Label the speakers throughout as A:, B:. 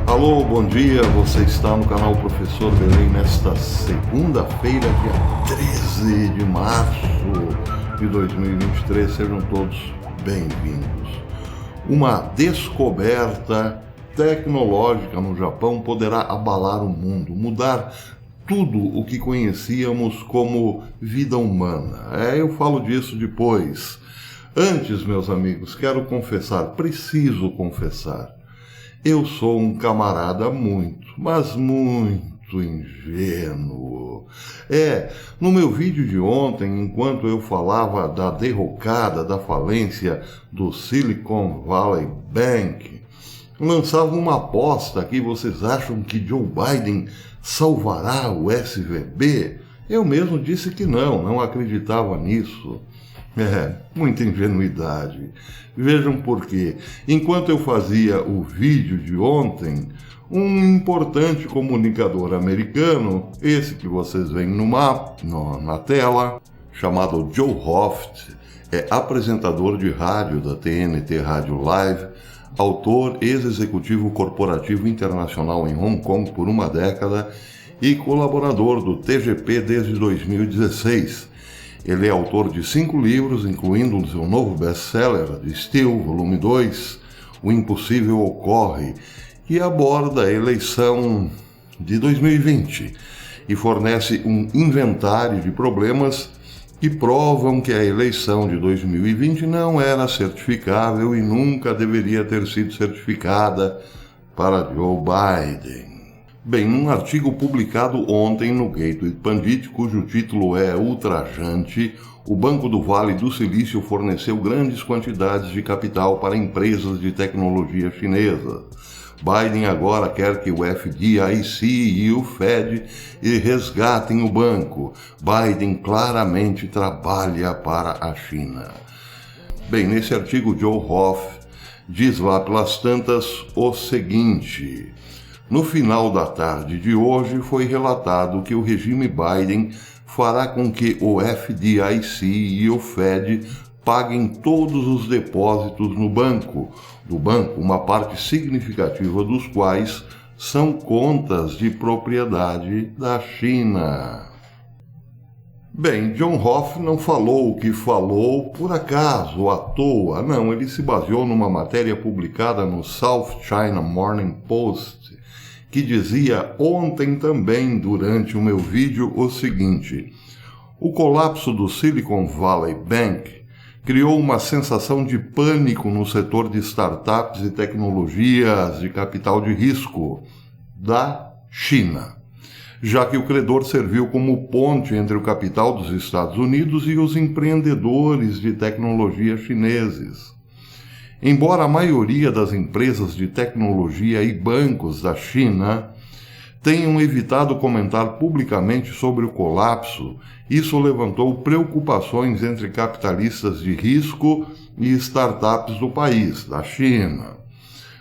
A: Alô, bom dia, você está no canal Professor Belém nesta segunda-feira, dia 13 de março de 2023, sejam todos bem-vindos. Uma descoberta tecnológica no Japão poderá abalar o mundo, mudar tudo o que conhecíamos como vida humana. Eu falo disso depois. Antes, meus amigos, quero confessar, preciso confessar, eu sou um camarada muito, mas muito ingênuo. No meu vídeo de ontem, enquanto eu falava da derrocada, da falência do Silicon Valley Bank, lançava uma aposta que vocês acham que Joe Biden salvará o SVB? Eu mesmo disse que não acreditava nisso. Muita ingenuidade. Vejam por quê. Enquanto eu fazia o vídeo de ontem, um importante comunicador americano, esse que vocês veem no mapa, na tela, chamado Joe Hoft, é apresentador de rádio da TNT Rádio Live, autor, ex-executivo corporativo internacional em Hong Kong por uma década e colaborador do TGP desde 2016. Ele é autor de 5 livros, incluindo o seu novo best-seller, The Steel, volume 2, O Impossível Ocorre, que aborda a eleição de 2020 e fornece um inventário de problemas que provam que a eleição de 2020 não era certificável e nunca deveria ter sido certificada para Joe Biden. Bem, num artigo publicado ontem no Gateway Pundit, cujo título é ultrajante, o Banco do Vale do Silício forneceu grandes quantidades de capital para empresas de tecnologia chinesa. Biden agora quer que o FDIC e o Fed resgatem o banco. Biden claramente trabalha para a China. Bem, nesse artigo, Joe Hoff diz lá pelas tantas o seguinte: no final da tarde de hoje foi relatado que o regime Biden fará com que o FDIC e o Fed paguem todos os depósitos do banco, uma parte significativa dos quais são contas de propriedade da China. Bem, John Hoff não falou o que falou por acaso, à toa. Não, ele se baseou numa matéria publicada no South China Morning Post, que dizia ontem também, durante o meu vídeo, o seguinte: o colapso do Silicon Valley Bank criou uma sensação de pânico no setor de startups e tecnologias de capital de risco da China, já que o credor serviu como ponte entre o capital dos Estados Unidos e os empreendedores de tecnologia chineses. Embora a maioria das empresas de tecnologia e bancos da China tenham evitado comentar publicamente sobre o colapso, isso levantou preocupações entre capitalistas de risco e startups do país, da China,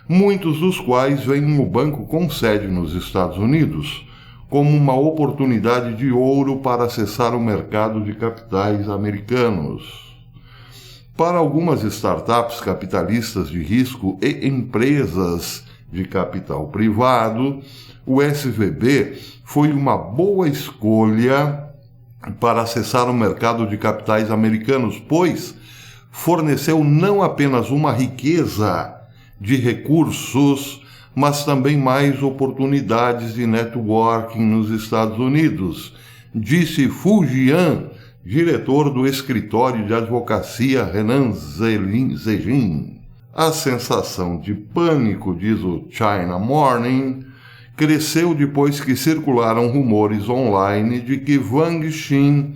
A: muitos dos quais veem o banco com sede nos Estados Unidos como uma oportunidade de ouro para acessar o mercado de capitais americanos. Para algumas startups capitalistas de risco e empresas de capital privado, o SVB foi uma boa escolha para acessar o mercado de capitais americanos, pois forneceu não apenas uma riqueza de recursos, mas também mais oportunidades de networking nos Estados Unidos, disse Fu Jian, diretor do escritório de advocacia Renan Zejin. A sensação de pânico, diz o China Morning, cresceu depois que circularam rumores online de que Wang Xin,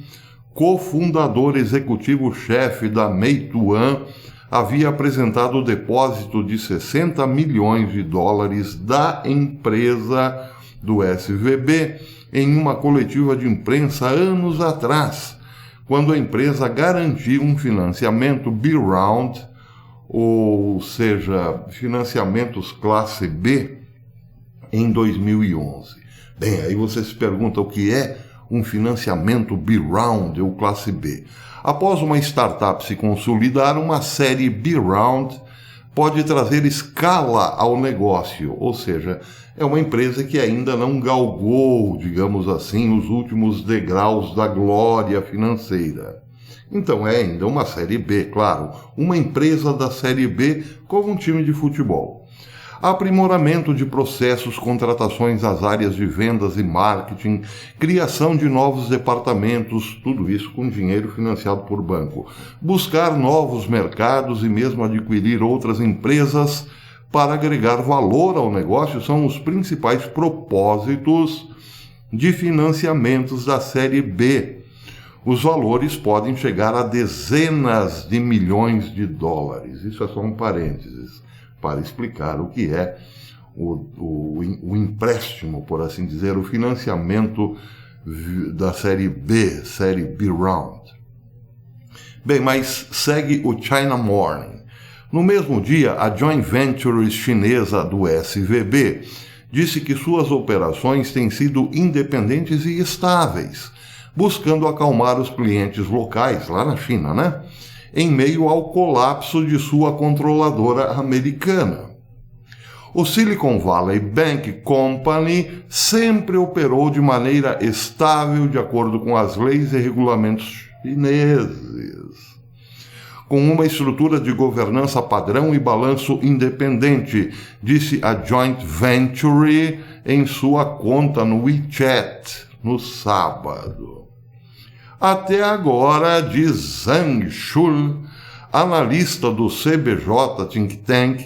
A: cofundador executivo-chefe da Meituan, havia apresentado o depósito de 60 milhões de dólares da empresa do SVB em uma coletiva de imprensa anos atrás, quando a empresa garantiu um financiamento B-Round, ou seja, financiamentos classe B, em 2011. Bem, aí você se pergunta o que é um financiamento B-Round ou classe B. Após uma startup se consolidar, uma série B-Round pode trazer escala ao negócio, ou seja, é uma empresa que ainda não galgou, digamos assim, os últimos degraus da glória financeira. Então é ainda uma série B, claro, uma empresa da série B como um time de futebol. Aprimoramento de processos, contratações às áreas de vendas e marketing, criação de novos departamentos, tudo isso com dinheiro financiado por banco. Buscar novos mercados e mesmo adquirir outras empresas para agregar valor ao negócio são os principais propósitos de financiamentos da série B. Os valores podem chegar a dezenas de milhões de dólares. Isso é só um parênteses para explicar o que é o empréstimo, por assim dizer, o financiamento da série B Round. Bem, mas segue o China Morning. No mesmo dia, a joint venture chinesa do SVB disse que suas operações têm sido independentes e estáveis, buscando acalmar os clientes locais, lá na China, né? Em meio ao colapso de sua controladora americana. O Silicon Valley Bank Company sempre operou de maneira estável de acordo com as leis e regulamentos chineses, com uma estrutura de governança padrão e balanço independente, disse a joint venture em sua conta no WeChat no sábado. Até agora, diz Zhang Shul, analista do CBJ Think Tank,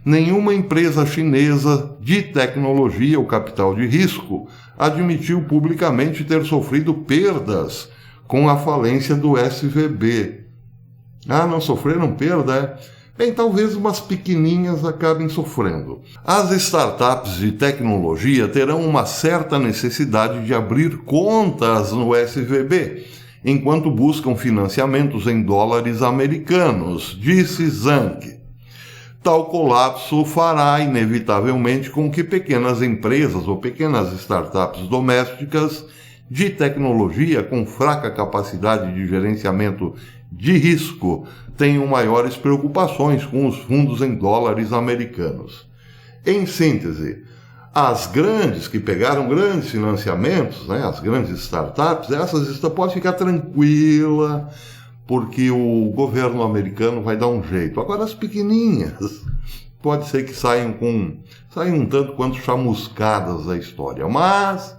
A: nenhuma empresa chinesa de tecnologia ou capital de risco admitiu publicamente ter sofrido perdas com a falência do SVB. Ah, não sofreram perda, é? Bem, talvez umas pequenininhas acabem sofrendo. As startups de tecnologia terão uma certa necessidade de abrir contas no SVB, enquanto buscam financiamentos em dólares americanos, disse Zhang. Tal colapso fará, inevitavelmente, com que pequenas empresas ou pequenas startups domésticas de tecnologia com fraca capacidade de gerenciamento de risco tenham maiores preocupações com os fundos em dólares americanos. Em síntese, as grandes que pegaram grandes financiamentos, né, as grandes startups, essas podem ficar tranquila, porque o governo americano vai dar um jeito. Agora as pequenininhas, pode ser que saiam um tanto quanto chamuscadas da história. Mas,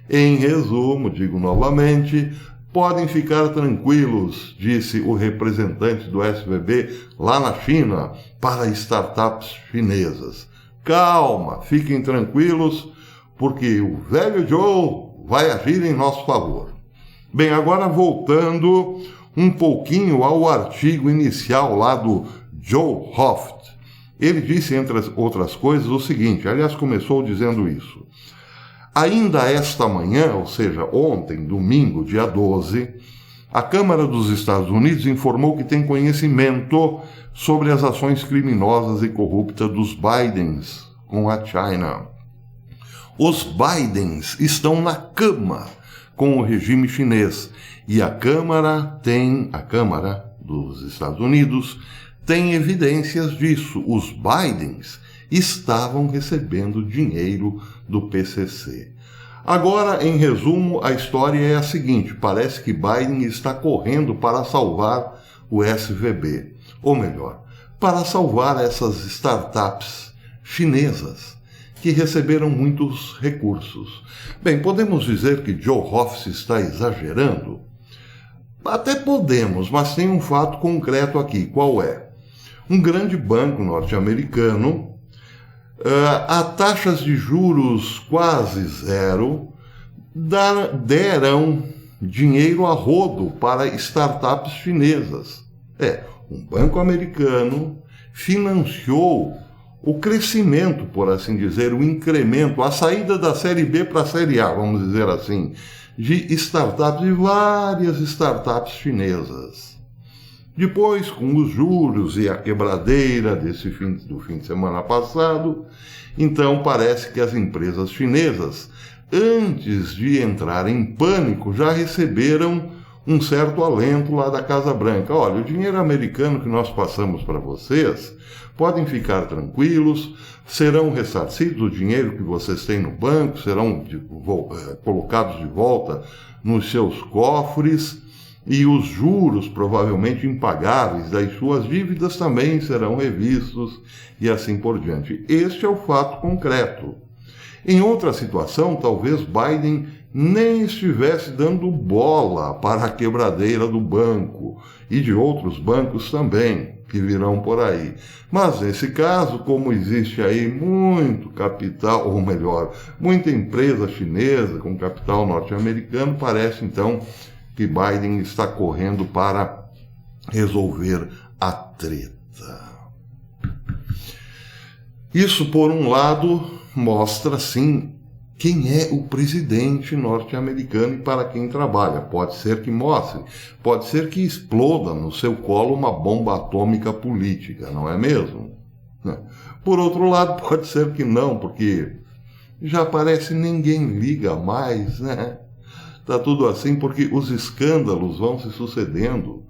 A: em resumo, digo novamente, podem ficar tranquilos, disse o representante do SVB lá na China para startups chinesas. Calma, fiquem tranquilos, porque o velho Joe vai agir em nosso favor. Bem, agora voltando um pouquinho ao artigo inicial lá do Joe Hoft. Ele disse, entre outras coisas, o seguinte, aliás, começou dizendo isso. Ainda esta manhã, ou seja, ontem, domingo, dia 12, a Câmara dos Estados Unidos informou que tem conhecimento sobre as ações criminosas e corruptas dos Bidens com a China. Os Bidens estão na cama com o regime chinês e a Câmara dos Estados Unidos tem evidências disso. Os Bidens estavam recebendo dinheiro do PCC. Agora, em resumo, a história é a seguinte: parece que Biden está correndo para salvar o SVB, ou melhor, para salvar essas startups chinesas que receberam muitos recursos. Bem, podemos dizer que Joe Hoft está exagerando? Até podemos, mas tem um fato concreto aqui. Qual é? Um grande banco norte-americano, a taxas de juros quase zero, deram dinheiro a rodo para startups chinesas. Um banco americano financiou o crescimento, por assim dizer, o incremento, a saída da série B para a série A, vamos dizer assim, de startups, de várias startups chinesas. Depois, com os juros e a quebradeira do fim de semana passado, então parece que as empresas chinesas, antes de entrar em pânico, já receberam um certo alento lá da Casa Branca. Olha, o dinheiro americano que nós passamos para vocês, podem ficar tranquilos, serão ressarcidos, o dinheiro que vocês têm no banco serão colocados de volta nos seus cofres, e os juros provavelmente impagáveis das suas dívidas também serão revistos, e assim por diante. Este é o fato concreto. Em outra situação, talvez Biden nem estivesse dando bola para a quebradeira do banco e de outros bancos também, que virão por aí. Mas nesse caso, como existe aí muito capital, ou melhor, muita empresa chinesa com capital norte-americano, parece então que Biden está correndo para resolver a treta. Isso, por um lado, mostra, sim, quem é o presidente norte-americano e para quem trabalha. Pode ser que mostre, pode ser que exploda no seu colo uma bomba atômica política, não é mesmo? Por outro lado, pode ser que não, porque já parece ninguém liga mais, né? Está tudo assim porque os escândalos vão se sucedendo.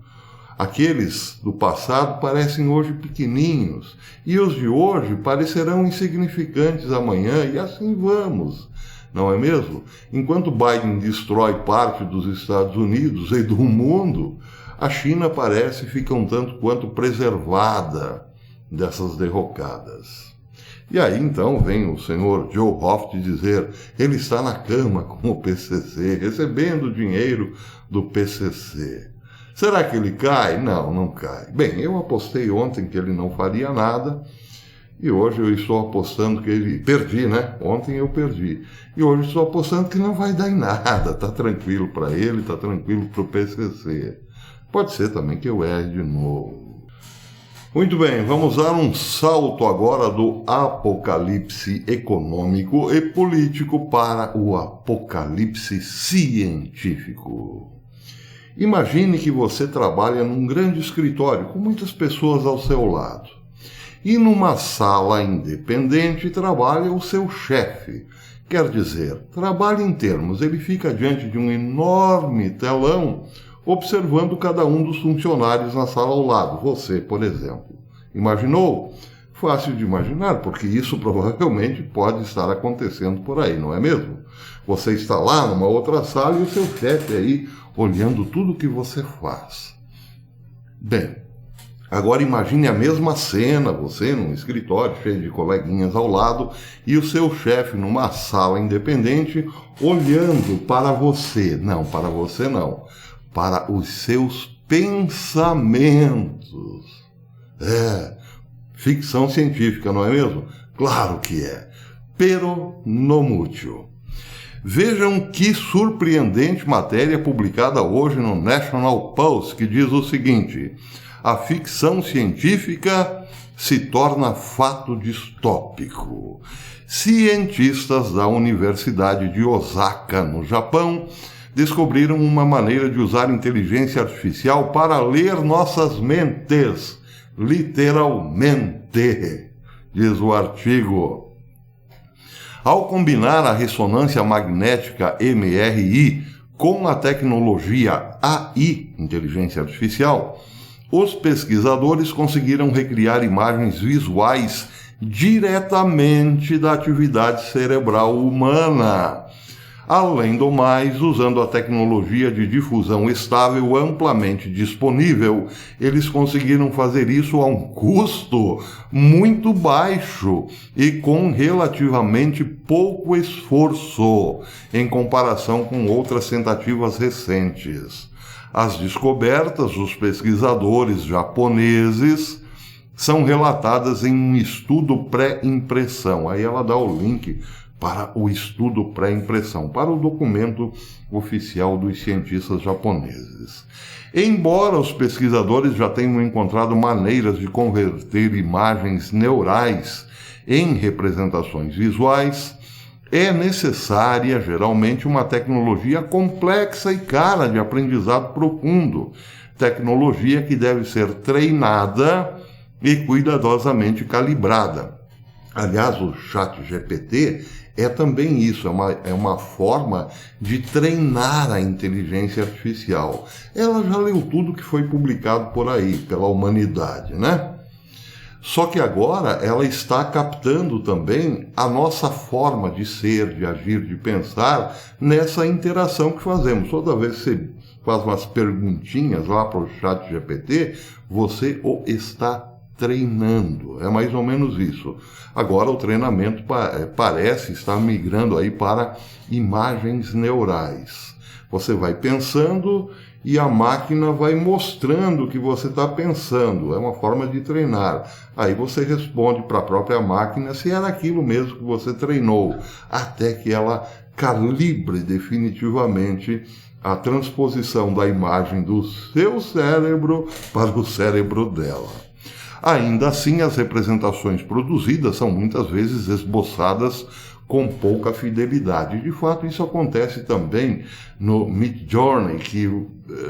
A: Aqueles do passado parecem hoje pequeninhos, e os de hoje parecerão insignificantes amanhã, e assim vamos, não é mesmo? Enquanto Biden destrói parte dos Estados Unidos e do mundo, a China parece ficar um tanto quanto preservada dessas derrocadas. E aí então vem o senhor Joe Hoft dizer, ele está na cama com o PCC, recebendo dinheiro do PCC. Será que ele cai? Não, não cai. Bem, eu apostei ontem que ele não faria nada, e hoje eu estou apostando que ele... Perdi, né? Ontem eu perdi. E hoje estou apostando que não vai dar em nada. Está tranquilo para ele, está tranquilo para o PCC. Pode ser também que eu erre de novo. Muito bem, vamos dar um salto agora do apocalipse econômico e político para o apocalipse científico. Imagine que você trabalha num grande escritório com muitas pessoas ao seu lado. E numa sala independente trabalha o seu chefe. Quer dizer, trabalha em termos, ele fica diante de um enorme telão observando cada um dos funcionários na sala ao lado. Você, por exemplo. Imaginou? Fácil de imaginar, porque isso provavelmente pode estar acontecendo por aí, não é mesmo? Você está lá numa outra sala e o seu chefe aí olhando tudo o que você faz. Bem, agora imagine a mesma cena, você num escritório cheio de coleguinhas ao lado e o seu chefe numa sala independente olhando para você. Não, para você não. Para os seus pensamentos. Ficção científica, não é mesmo? Claro que é. Pero no mucho. Vejam que surpreendente matéria publicada hoje no National Post, que diz o seguinte: a ficção científica se torna fato distópico. Cientistas da Universidade de Osaka, no Japão, descobriram uma maneira de usar inteligência artificial para ler nossas mentes, literalmente, diz o artigo. Ao combinar a ressonância magnética MRI com a tecnologia AI, inteligência artificial, os pesquisadores conseguiram recriar imagens visuais diretamente da atividade cerebral humana. Além do mais, usando a tecnologia de difusão estável amplamente disponível, eles conseguiram fazer isso a um custo muito baixo e com relativamente pouco esforço, em comparação com outras tentativas recentes. As descobertas dos pesquisadores japoneses são relatadas em um estudo pré-impressão. Aí ela dá o link para o estudo pré-impressão, para o documento oficial dos cientistas japoneses. Embora os pesquisadores já tenham encontrado maneiras de converter imagens neurais em representações visuais, é necessária, geralmente, uma tecnologia complexa e cara de aprendizado profundo, tecnologia que deve ser treinada e cuidadosamente calibrada. Aliás, o ChatGPT é também isso, é uma forma de treinar a inteligência artificial. Ela já leu tudo que foi publicado por aí, pela humanidade, né? Só que agora ela está captando também a nossa forma de ser, de agir, de pensar nessa interação que fazemos. Toda vez que você faz umas perguntinhas lá para o ChatGPT, você o está treinando. É mais ou menos isso. Agora o treinamento parece estar migrando aí para imagens neurais. Você vai pensando e a máquina vai mostrando o que você está pensando. É uma forma de treinar. Aí você responde para a própria máquina se era aquilo mesmo que você treinou, até que ela calibre definitivamente a transposição da imagem do seu cérebro para o cérebro dela. Ainda assim, as representações produzidas são muitas vezes esboçadas com pouca fidelidade. De fato, isso acontece também no Midjourney, que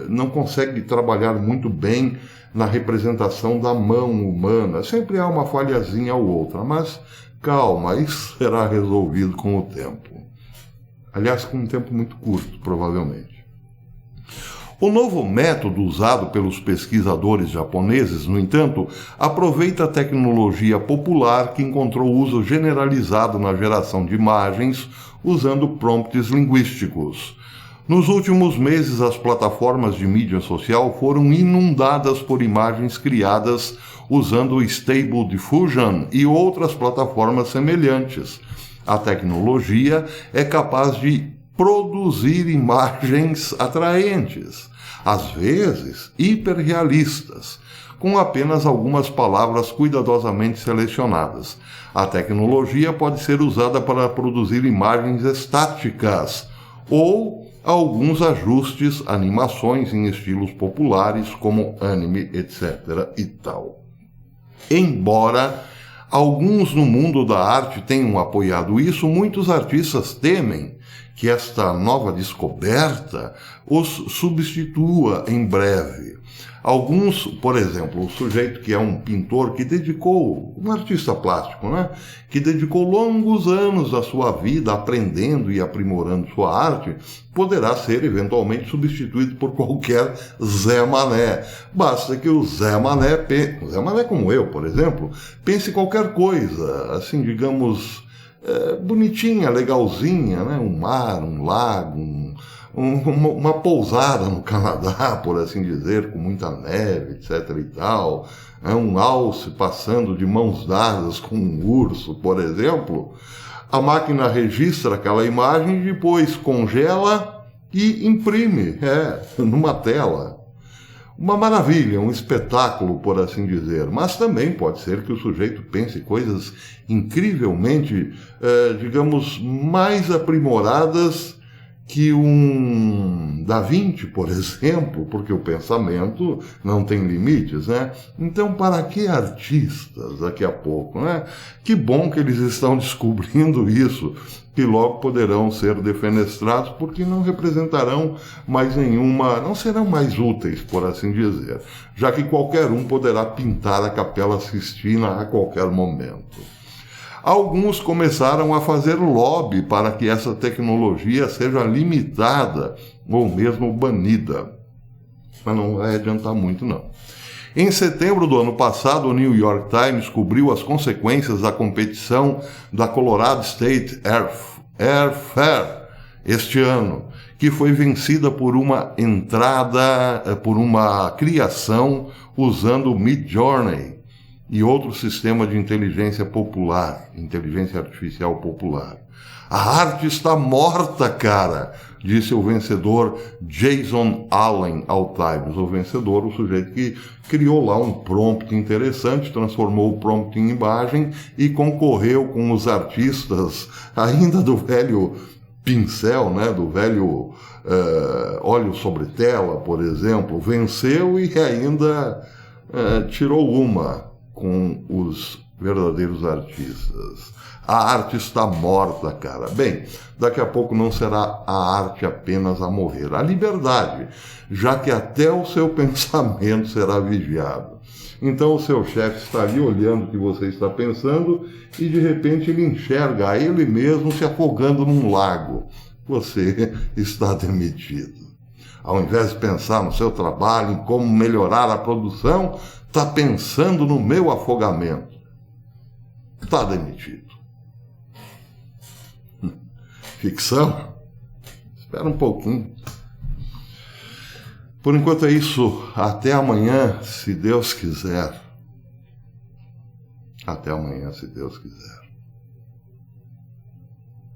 A: não consegue trabalhar muito bem na representação da mão humana. Sempre há uma falhazinha ou outra, mas calma, isso será resolvido com o tempo. Aliás, com um tempo muito curto, provavelmente. O novo método usado pelos pesquisadores japoneses, no entanto, aproveita a tecnologia popular que encontrou uso generalizado na geração de imagens usando prompts linguísticos. Nos últimos meses, as plataformas de mídia social foram inundadas por imagens criadas usando o Stable Diffusion e outras plataformas semelhantes. A tecnologia é capaz de produzir imagens atraentes, às vezes hiperrealistas, com apenas algumas palavras cuidadosamente selecionadas. A tecnologia pode ser usada para produzir imagens estáticas ou alguns ajustes, animações em estilos populares como anime, etc. e tal. Embora alguns no mundo da arte tenham apoiado isso, muitos artistas temem que esta nova descoberta os substitua em breve. Alguns, por exemplo, o sujeito que é um pintor que dedicou, um artista plástico, né? Que dedicou longos anos da sua vida aprendendo e aprimorando sua arte, poderá ser eventualmente substituído por qualquer Zé Mané. Basta que o Zé Mané como eu, por exemplo, pense qualquer coisa, assim, digamos, bonitinha, legalzinha, né? Um mar, um lago, uma pousada no Canadá, por assim dizer, com muita neve, etc. e tal, um alce passando de mãos dadas com um urso, por exemplo. A máquina registra aquela imagem e depois congela e imprime numa tela. Uma maravilha, um espetáculo, por assim dizer. Mas também pode ser que o sujeito pense coisas incrivelmente, digamos, mais aprimoradas que um Da Vinci, por exemplo, porque o pensamento não tem limites, né? Então, para que artistas daqui a pouco, né? Que bom que eles estão descobrindo isso, que logo poderão ser defenestrados, porque não representarão mais nenhuma, não serão mais úteis, por assim dizer, já que qualquer um poderá pintar a Capela Sistina a qualquer momento. Alguns começaram a fazer lobby para que essa tecnologia seja limitada ou mesmo banida. Mas não vai adiantar muito, não. Em setembro do ano passado, o New York Times cobriu as consequências da competição da Colorado State Air Fair este ano, que foi vencida por uma criação usando o Midjourney e outro sistema de inteligência artificial popular. A arte está morta, cara, disse o vencedor Jason Allen ao Times. O vencedor, o sujeito que criou lá um prompt interessante, transformou o prompt em imagem e concorreu com os artistas ainda do velho pincel, né, do velho óleo sobre tela, por exemplo. Venceu e ainda tirou uma com os verdadeiros artistas. A arte está morta, cara. Bem, daqui a pouco não será a arte apenas a morrer, a liberdade, já que até o seu pensamento será vigiado. Então o seu chefe está ali olhando o que você está pensando e de repente ele enxerga ele mesmo se afogando num lago. Você está demitido. Ao invés de pensar no seu trabalho, em como melhorar a produção, está pensando no meu afogamento. Está demitido. Ficção? Espera um pouquinho. Por enquanto é isso. Até amanhã, se Deus quiser. Até amanhã, se Deus quiser.